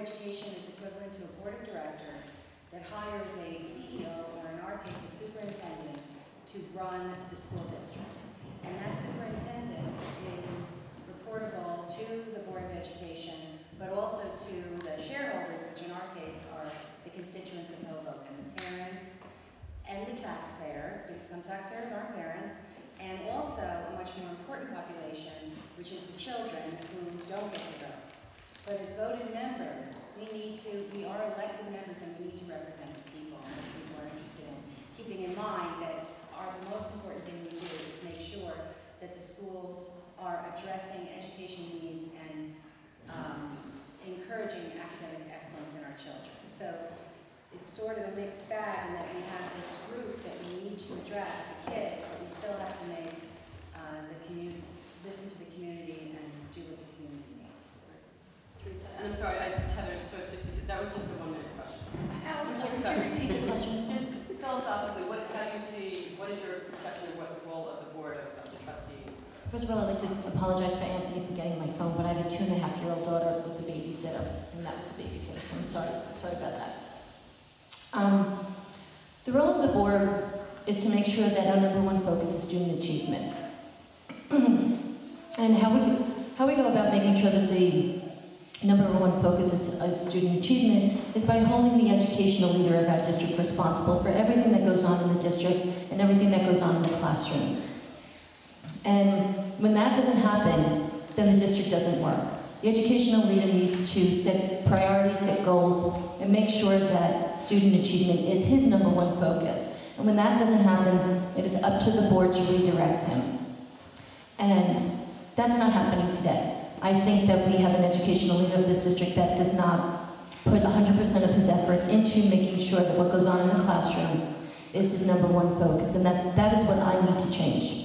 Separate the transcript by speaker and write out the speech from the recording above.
Speaker 1: Education is equivalent to a board of directors that hires a CEO, or in our case, a superintendent, to run the school district. And that superintendent is reportable to the Board of Education, but also to the shareholders, which in our case are the constituents of Hoboken, the parents and the taxpayers, because some taxpayers aren't parents, and also a much more important population, which is the children who don't get to vote. But as voted members, we are elected members, and we need to represent the people, and if people are interested in keeping in mind that the most important thing we do is make sure that the schools are addressing education needs and encouraging academic excellence in our children. So it's sort of a mixed bag in that we have this group that we need to address, the kids, but we still have to make listen to the community and do what the community needs.
Speaker 2: Theresa, and I'm sorry, Heather, just sort of 60, that was just a 1 minute question.
Speaker 3: I'm sorry, could you repeat the question?
Speaker 2: Just philosophically, what is your perception of what the role of the board of the trustees?
Speaker 3: First of all, I'd like to apologize for Anthony for getting my phone, but I have a 2.5-year-old daughter with the babysitter, and that was the babysitter, so I'm sorry about that. The role of the board is to make sure that our #1 focus is student achievement. And how we go about making sure that the #1 focus is student achievement is by holding the educational leader of our district responsible for everything that goes on in the district and everything that goes on in the classrooms. And when that doesn't happen, then the district doesn't work. The educational leader needs to set priorities, set goals, and make sure that student achievement is his #1 focus. And when that doesn't happen, it is up to the board to redirect him. And that's not happening today. I think that we have an educational leader of this district that does not put 100% of his effort into making sure that what goes on in the classroom is his #1 focus, and that is what I need to change.